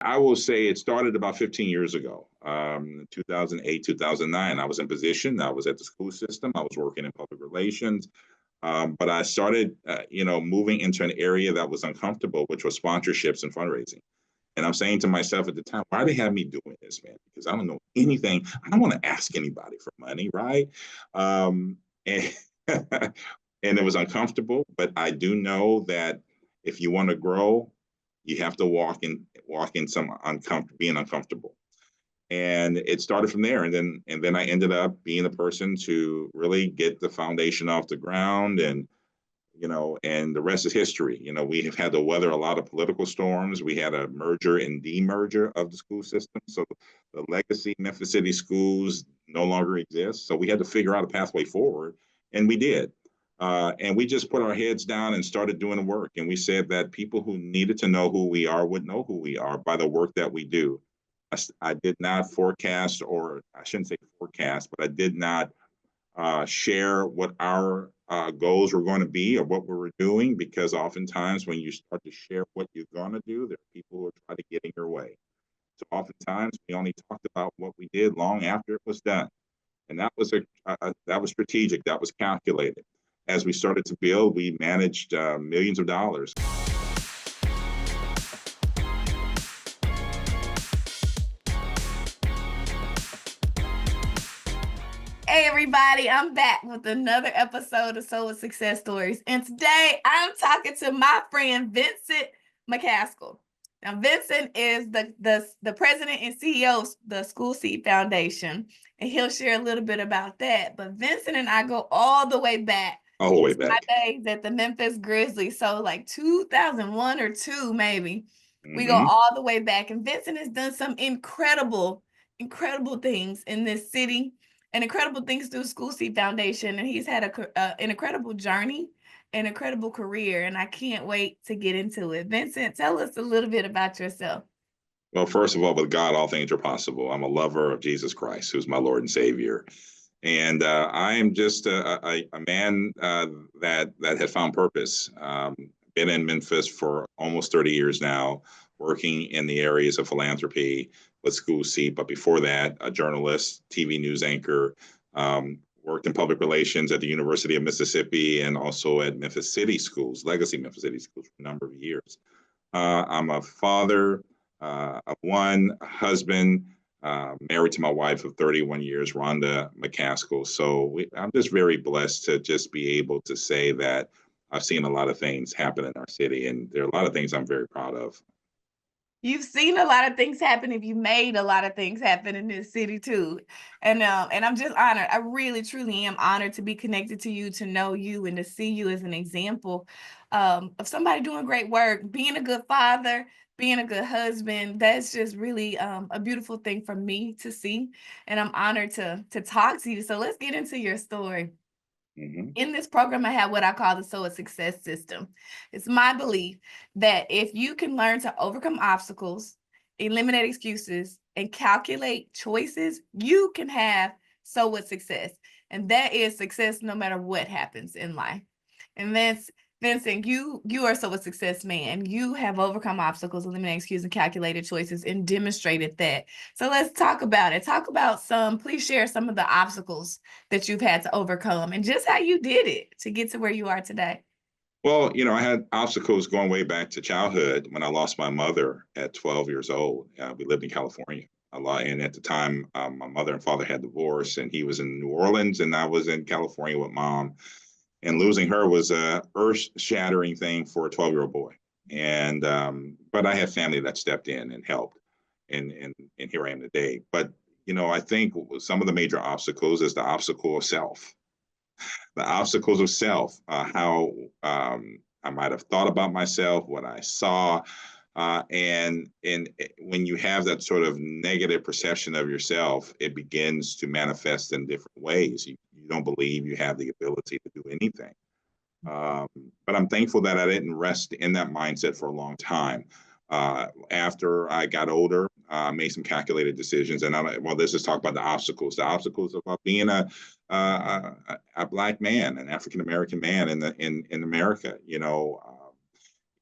I will say it started about 15 years ago, 2008, 2009. I was in position. I was at the school system. I was working in public relations. But I started, moving into an area that was uncomfortable, which was sponsorships and fundraising. And I'm saying to myself at the time, why do they have me doing this, man? Because I don't know anything. I don't want to ask anybody for money, right? And, and it was uncomfortable, but I do know that if you want to grow, you have to walk in some being uncomfortable. And it started from there, and then I ended up being the person to really get the foundation off the ground, and the rest is history. We have had to weather a lot of political storms. We had a merger and demerger of the school system, so the legacy Memphis City schools no longer exist. So we had to figure out a pathway forward, and we did. And we just put our heads down and started doing the work. And we said that people who needed to know who we are would know who we are by the work that we do. I did not forecast, or I shouldn't say forecast, but I did not share what our goals were going to be or what we were doing, because oftentimes when you start to share what you're going to do, there are people who try to get in your way. So oftentimes we only talked about what we did long after it was done. And that was that was strategic, that was calculated. As we started to build, we managed millions of dollars. Hey everybody, I'm back with another episode of SO Success Stories. And today I'm talking to my friend Vincent McCaskill. Now Vincent is the president and CEO of the SchoolSeed Foundation, and he'll share a little bit about that. But Vincent and I go all the way back. All the way back. My days at the Memphis Grizzlies, so like 2001 or 2 maybe. We go all the way back, and Vincent has done some incredible things in this city, and incredible things through SchoolSeed Foundation, and he's had an incredible journey, an incredible career, and I can't wait to get into it. Vincent, tell us a little bit about yourself. Well, first of all, with God, all things are possible. I'm a lover of Jesus Christ, who's my Lord and Savior. And I am just a man that had found purpose. Been in Memphis for almost 30 years now, working in the areas of philanthropy with SchoolSeed. But before that, a journalist, TV news anchor, worked in public relations at the University of Mississippi and also at Memphis City Schools, legacy Memphis City Schools, for a number of years. I'm a father of one, a husband, married to my wife of 31 years, Rhonda McCaskill. So I'm just very blessed to just be able to say that I've seen a lot of things happen in our city, and there are a lot of things I'm very proud of. You've seen a lot of things happen, if you made a lot of things happen in this city too. And I'm just honored. I really, truly am honored to be connected to you, to know you, and to see you as an example of somebody doing great work, being a good father, being a good husband. That's just really a beautiful thing for me to see. And I'm honored to talk to you. So let's get into your story. In this program, I have what I call the SO Success System. It's my belief that if you can learn to overcome obstacles, eliminate excuses, and calculate choices, you can have SO success. And that is success no matter what happens in life. And Vincent, you are SO success man. You have overcome obstacles, eliminated excuses, and calculated choices, and demonstrated that. So let's talk about it. Please share some of the obstacles that you've had to overcome and just how you did it to get to where you are today. Well, I had obstacles going way back to childhood when I lost my mother at 12 years old. We lived in California a lot. And at the time, my mother and father had divorced, and he was in New Orleans and I was in California with mom. And losing her was a earth-shattering thing for a 12-year-old boy. And but I had family that stepped in and helped, and here I am today. But I think some of the major obstacles is the obstacle of self. The obstacles of self, how I might have thought about myself, what I saw, and when you have that sort of negative perception of yourself, it begins to manifest in different ways. You don't believe you have the ability to do anything. But I'm thankful that I didn't rest in that mindset for a long time. After I got older, I made some calculated decisions. And let's just talk about the obstacles. The obstacles of being a Black man, an African American man in America.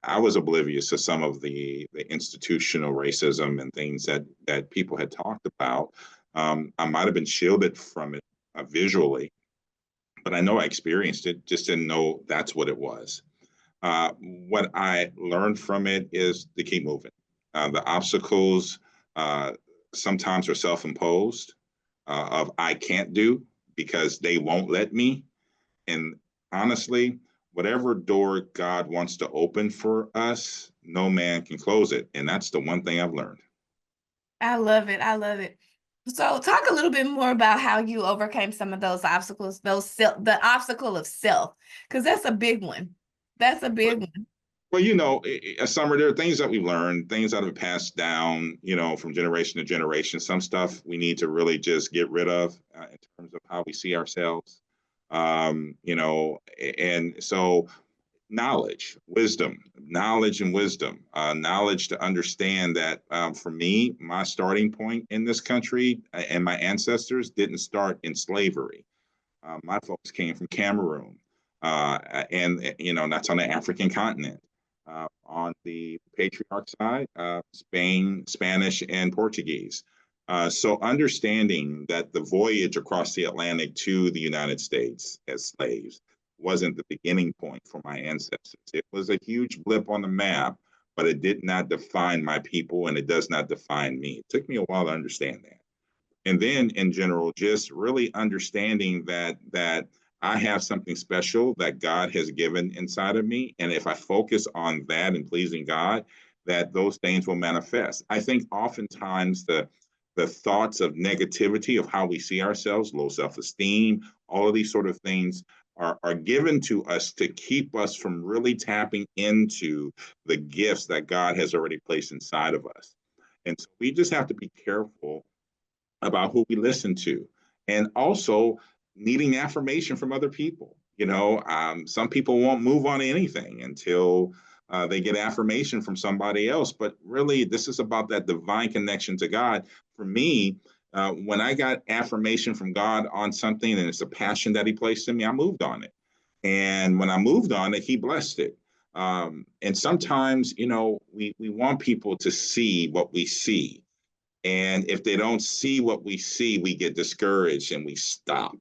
I was oblivious to some of the institutional racism and things that people had talked about. I might have been shielded from it visually, but I know I experienced it, just didn't know that's what it was. What I learned from it is to keep moving. The obstacles uh, sometimes are self-imposed of I can't do because they won't let me. And honestly, whatever door God wants to open for us, no man can close it. And that's the one thing I've learned. I love it. I love it. So talk a little bit more about how you overcame some of those obstacles, the obstacle of self, because that's a big one. That's a big one. Well, Summer, there are things that we've learned, things that have passed down, from generation to generation. Some stuff we need to really just get rid of in terms of how we see ourselves. And so knowledge and wisdom, knowledge to understand that for me, my starting point in this country and my ancestors didn't start in slavery. My folks came from Cameroon, and that's on the African continent. On the patriarch side, Spain, Spanish, and Portuguese. So understanding that the voyage across the Atlantic to the United States as slaves wasn't the beginning point for my ancestors. It was a huge blip on the map, but it did not define my people, and it does not define me. It took me a while to understand that. And then in general, just really understanding that I have something special that God has given inside of me. And if I focus on that and pleasing God, that those things will manifest. I think oftentimes the thoughts of negativity of how we see ourselves, low self-esteem, all of these sort of things are given to us to keep us from really tapping into the gifts that God has already placed inside of us. And so we just have to be careful about who we listen to, and also needing affirmation from other people. Some people won't move on anything until they get affirmation from somebody else. But really, this is about that divine connection to God. For me, when I got affirmation from God on something and it's a passion that He placed in me, I moved on it. And when I moved on it, He blessed it. And sometimes, we want people to see what we see, and if they don't see what we see, we get discouraged and we stop.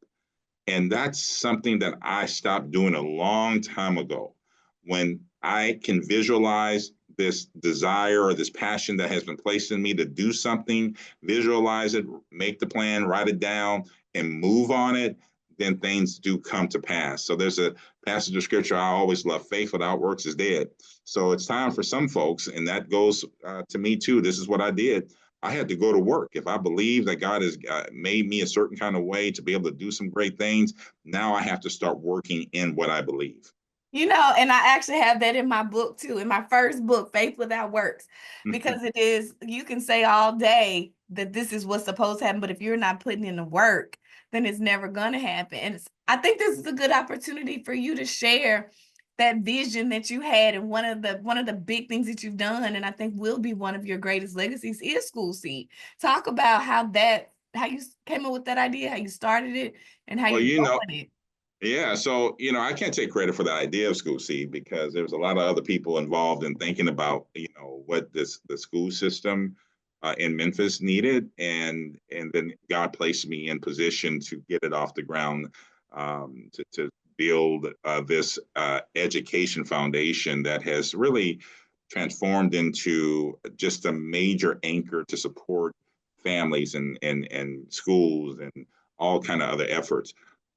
And that's something that I stopped doing a long time ago. When I can visualize this desire or this passion that has been placed in me to do something, visualize it, make the plan, write it down, and move on it, then things do come to pass. So there's a passage of scripture I always love: faith without works is dead. So it's time for some folks, and that goes to me too. This is what I did. I had to go to work. If I believe that God has made me a certain kind of way to be able to do some great things, now I have to start working in what I believe. And I actually have that in my book too, in my first book, Faith Without Works, because it is, you can say all day that this is what's supposed to happen, but if you're not putting in the work, then it's never going to happen. And I think this is a good opportunity for you to share that vision that you had, and one of the big things that you've done, and I think will be one of your greatest legacies, is SchoolSeed. Talk about how you came up with that idea, how you started it, and how Well, you're growing it. yeah. So, I can't take credit for the idea of SchoolSeed because there was a lot of other people involved in thinking about, what the school system in Memphis needed. And then God placed me in position to get it off the ground, to build this education foundation that has really transformed into just a major anchor to support families and schools and all kind of other efforts.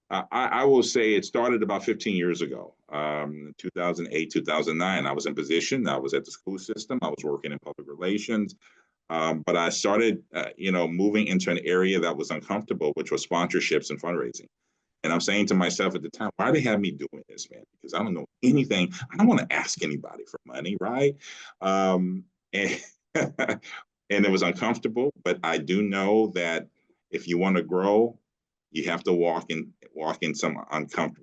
I will say it started about 15 years ago, 2008, 2009. I was in position. I was at the school system. I was working in public relations. But I started, moving into an area that was uncomfortable, which was sponsorships and fundraising. And I'm saying to myself at the time, why do they have me doing this, man? Because I don't know anything. I don't want to ask anybody for money, right? And, and it was uncomfortable, but I do know that if you want to grow, you have to walk in some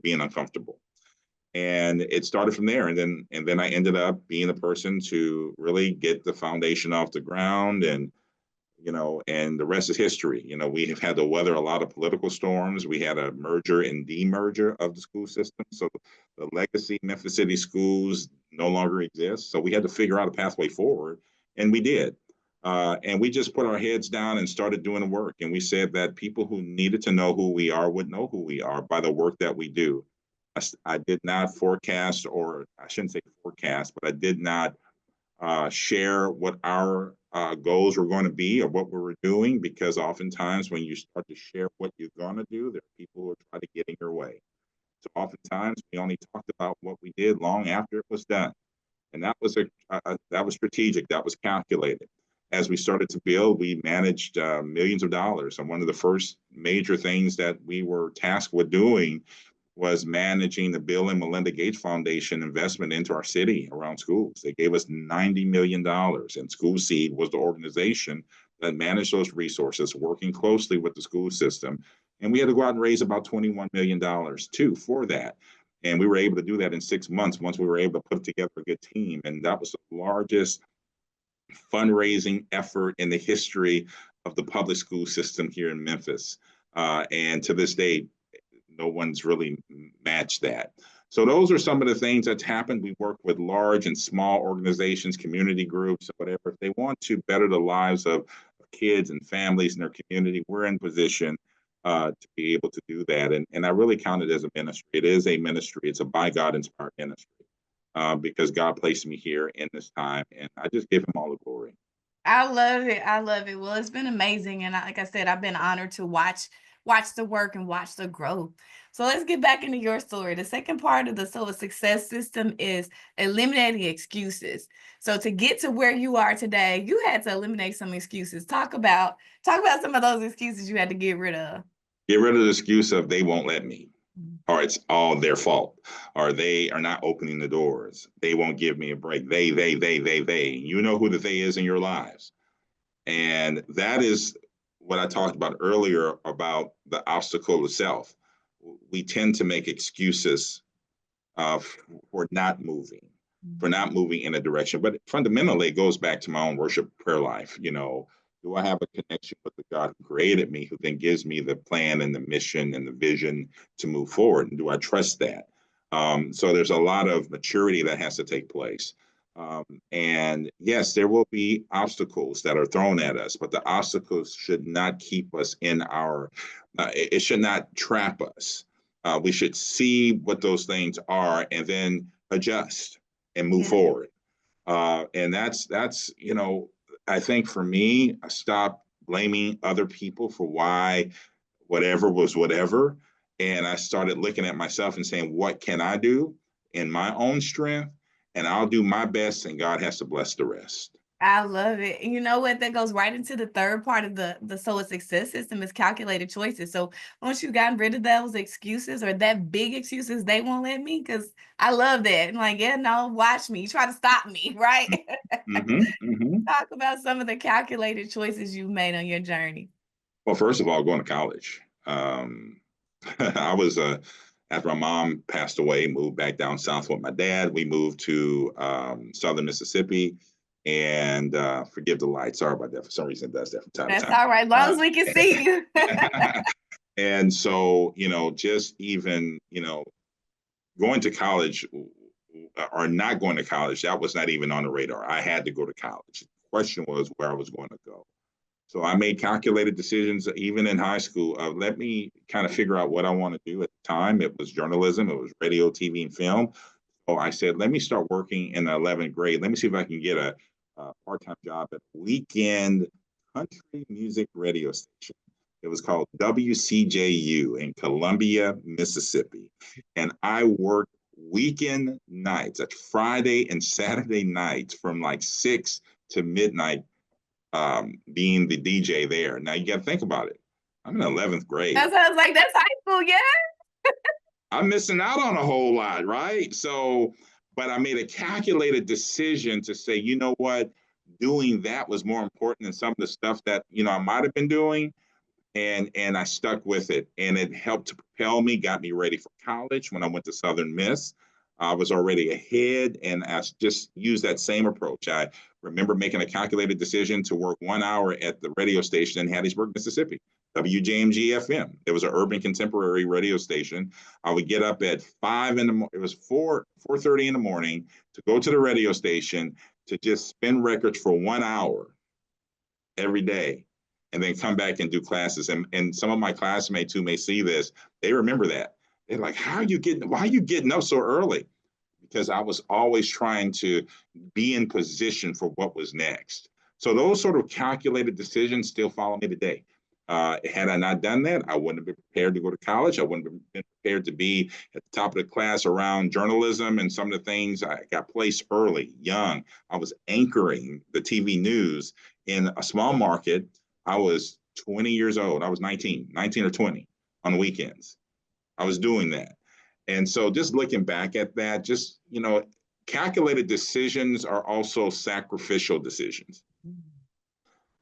being uncomfortable. And it started from there. And then I ended up being the person to really get the foundation off the ground. And the rest is history. We have had to weather a lot of political storms. We had a merger and demerger of the school system. So the legacy Memphis City schools no longer exists. So we had to figure out a pathway forward, and we did. And we just put our heads down and started doing the work. And we said that people who needed to know who we are would know who we are by the work that we do. I did not forecast, or I shouldn't say forecast, but I did not share what our goals were going to be or what we were doing, because oftentimes when you start to share what you're going to do, there are people who try to get in your way. So oftentimes we only talked about what we did long after it was done. And that was that was strategic, that was calculated. As we started to build, we managed millions of dollars. And one of the first major things that we were tasked with doing was managing the Bill and Melinda Gates Foundation investment into our city around schools. They gave us $90 million, and SchoolSeed was the organization that managed those resources, working closely with the school system. And we had to go out and raise about $21 million too for that. And we were able to do that in 6 months once we were able to put together a good team. And that was the largest fundraising effort in the history of the public school system here in Memphis. And to this day, no one's really matched that. So those are some of the things that's happened. We work with large and small organizations, community groups, whatever. If they want to better the lives of kids and families in their community, we're in position to be able to do that. And I really count it as a ministry. It is a ministry. It's a by God inspired ministry, because God placed me here in this time, and I just give him all the glory. I love it. I love it. Well, it's been amazing. And like I said, I've been honored to watch the work and watch the growth. So let's get back into your story. The second part of the SO success system is eliminating excuses. So to get to where you are today, you had to eliminate some excuses. Talk about some of those excuses you had to get rid of. Get rid of the excuse of they won't let me, or it's all their fault, or they are not opening the doors. They won't give me a break. They. You know who the they is in your lives. And that is what I talked about earlier about the obstacle itself. We tend to make excuses for not moving, in a direction. But fundamentally, it goes back to my own worship prayer life. Do I have a connection with the God who created me, who then gives me the plan and the mission and the vision to move forward? And do I trust that? So there's a lot of maturity that has to take place. And yes, there will be obstacles that are thrown at us, but the obstacles should not keep us in it should not trap us. We should see what those things are and then adjust and move forward. And that's, I think for me, I stopped blaming other people for why whatever was whatever. And I started looking at myself and saying, what can I do in my own strength? And I'll do my best, and God has to bless the rest. I love it. And you know what? That goes right into the third part of the SO success system is calculated choices. So once you've gotten rid of those excuses or that big excuses, they won't let me, because I love that. I'm like, yeah, no, watch me. You try to stop me, right? Talk about some of the calculated choices you've made on your journey. Well, first of all, going to college. I was after my mom passed away, moved back down south with my dad. We moved to southern Mississippi. And forgive the light. Sorry about that. For some reason, it does that from time to time. That's all right. As long as we can see you. And so, just even, going to college or not going to college, that was not even on the radar. I had to go to college. The question was where I was going to go. So I made calculated decisions, even in high school, of let me kind of figure out what I want to do. At the time, it was journalism, it was radio, TV, and film. So I said, let me start working in the 11th grade. Let me see if I can get a part-time job at a weekend country music radio station. It was called WCJU in Columbia, Mississippi. And I worked weekend nights, that's Friday and Saturday nights, from like 6 to midnight, being the DJ there. Now you got to think about it. I'm in 11th grade. That sounds like that's high school, yeah. I'm missing out on a whole lot, right? So, but I made a calculated decision to say, you know what, doing that was more important than some of the stuff that, I might have been doing. And I stuck with it, and it helped to propel me, got me ready for college. When I went to Southern Miss, I was already ahead, and I just used that same approach. I remember making a calculated decision to work 1 hour at the radio station in Hattiesburg, Mississippi. WJMG FM. It was an urban contemporary radio station. I would get up at 5 in the morning. It was 4:30 in the morning to go to the radio station to just spin records for 1 hour every day, and then come back and do classes. And some of my classmates who may see this, they remember that. They're like, why are you getting up so early? Because I was always trying to be in position for what was next. So those sort of calculated decisions still follow me today. Had I not done that, I wouldn't have been prepared to go to college. I wouldn't have been prepared to be at the top of the class around journalism and some of the things. I got placed early, young. I was anchoring the TV news in a small market. I was 20 years old. I was 19 or 20 on the weekends. I was doing that. And so just looking back at that, just, calculated decisions are also sacrificial decisions.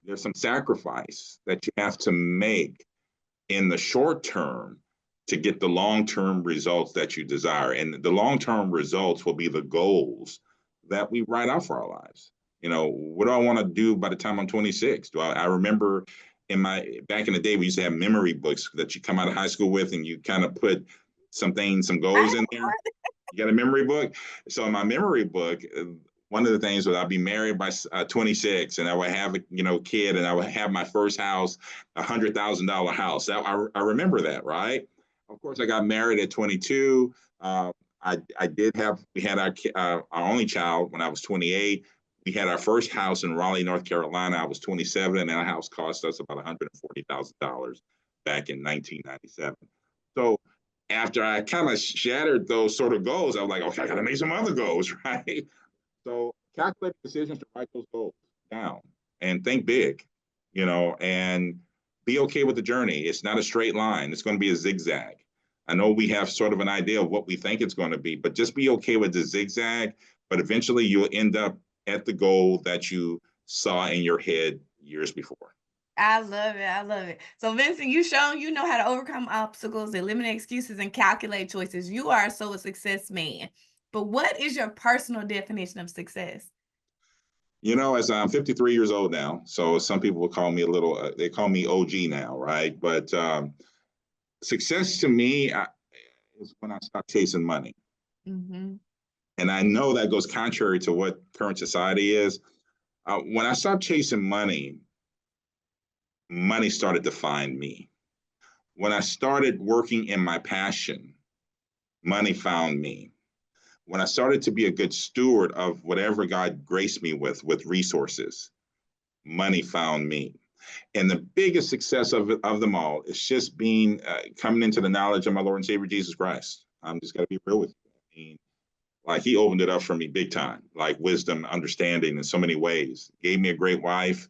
There's some sacrifice that you have to make in the short term to get the long-term results that you desire. And the long-term results will be the goals that we write out for our lives. What do I want to do by the time I'm 26? I remember back in the day, we used to have memory books that you come out of high school with, and you kind of put some goals in there. You got a memory book? So in my memory book, one of the things was I'd be married by 26, and I would have a kid, and I would have my first house, $100,000 house. I remember that, right? Of course, I got married at 22. We had our only child when I was 28. We had our first house in Raleigh, North Carolina. I was 27, and that house cost us about $140,000 back in 1997. So after I kind of shattered those sort of goals, I was like, okay, I got to make some other goals, right? So calculate decisions to write those goals down and think big, and be okay with the journey. It's not a straight line. It's going to be a zigzag. I know we have sort of an idea of what we think it's going to be, but just be okay with the zigzag. But eventually you'll end up at the goal that you saw in your head years before. I love it. I love it. So Vincent, you shown you know how to overcome obstacles, eliminate excuses, and calculate choices. You are a success man. But what is your personal definition of success? As I'm 53 years old now, so some people will call me they call me OG now, right? But success to me is when I stop chasing money. Mm-hmm. And I know that goes contrary to what current society is. When I stopped chasing money started to find me. When I started working in my passion, money found me. When I started to be a good steward of whatever God graced me with resources, money found me. And the biggest success of them all is just coming into the knowledge of my Lord and Savior, Jesus Christ. I'm just got to be real with you. Like he opened it up for me big time, like wisdom, understanding in so many ways. Gave me a great wife,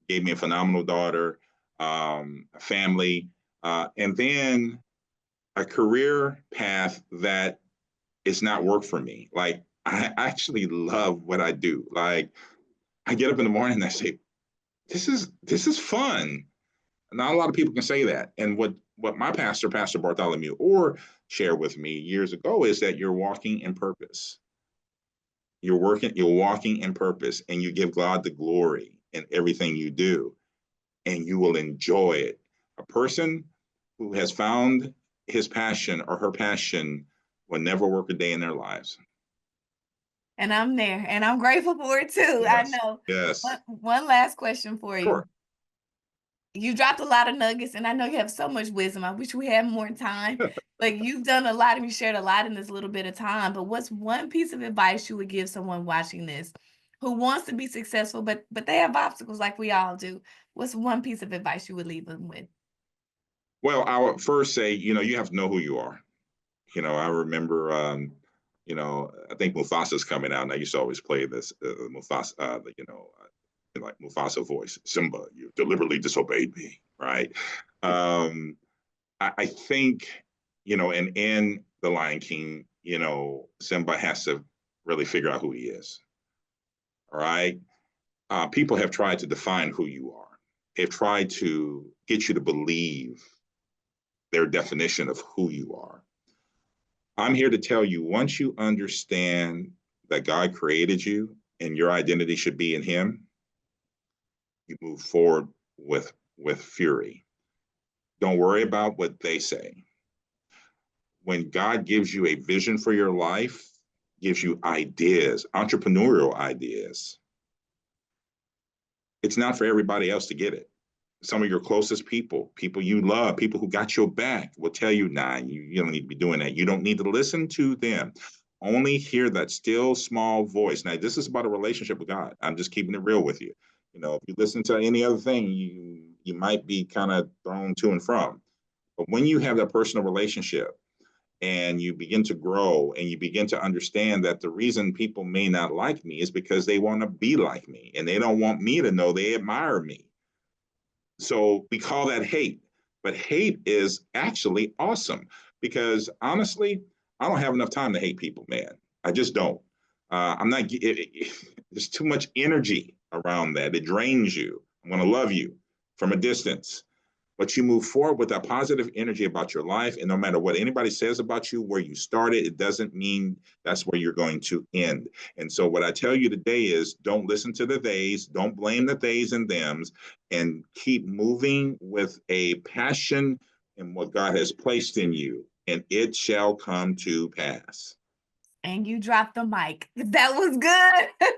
gave me a phenomenal daughter, a family, and then a career path that it's not work for me. Like I actually love what I do. Like I get up in the morning and I say, this is fun. Not a lot of people can say that. And what my Pastor Bartholomew Orr shared with me years ago is that you're walking in purpose. You're walking in purpose, and you give God the glory in everything you do, and you will enjoy it. A person who has found his passion or her passion will never work a day in their lives. And I'm there, and I'm grateful for it too. Yes. I know. Yes. One last question for you. Sure. You dropped a lot of nuggets, and I know you have so much wisdom. I wish we had more time, but you've done a lot and you shared a lot in this little bit of time. But what's one piece of advice you would give someone watching this who wants to be successful, but they have obstacles like we all do? What's one piece of advice you would leave them with? Well, I would first say, you have to know who you are. I remember, I think Mufasa's coming out, and I used to always play this Mufasa, like Mufasa voice, Simba, you deliberately disobeyed me, right? I think, and in The Lion King, Simba has to really figure out who he is, all right? People have tried to define who you are. They've tried to get you to believe their definition of who you are. I'm here to tell you, once you understand that God created you and your identity should be in him, you move forward with fury. Don't worry about what they say. When God gives you a vision for your life, gives you ideas, entrepreneurial ideas, it's not for everybody else to get it. Some of your closest people, people you love, people who got your back will tell you, nah, you don't need to be doing that. You don't need to listen to them. Only hear that still small voice. Now, this is about a relationship with God. I'm just keeping it real with you. You know, if you listen to any other thing, you might be kind of thrown to and from. But when you have that personal relationship and you begin to grow and you begin to understand that the reason people may not like me is because they want to be like me and they don't want me to know they admire me. So we call that hate. But hate is actually awesome because honestly, I don't have enough time to hate people, man. I just don't. I'm not, there's too much energy around that. It drains you. I want to love you from a distance. But you move forward with that positive energy about your life. And no matter what anybody says about you, where you started, it doesn't mean that's where you're going to end. And so what I tell you today is don't listen to the theys, don't blame the theys and thems, and keep moving with a passion in what God has placed in you, and it shall come to pass. And you dropped the mic. That was good.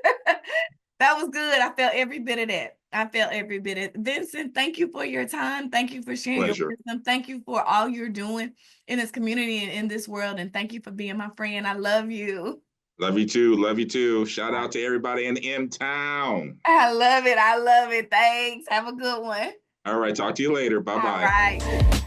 That was good. I felt every bit of that. I felt every bit of it. Vincent, thank you for your time. Thank you for sharing your Pleasure. wisdom. Thank you for all you're doing in this community and in this world. And thank you for being my friend. I love you. Love you too. Love you too. Shout out to everybody in M-Town. I love it. I love it. Thanks. Have a good one. All right. Talk to you later. All Bye-bye. right.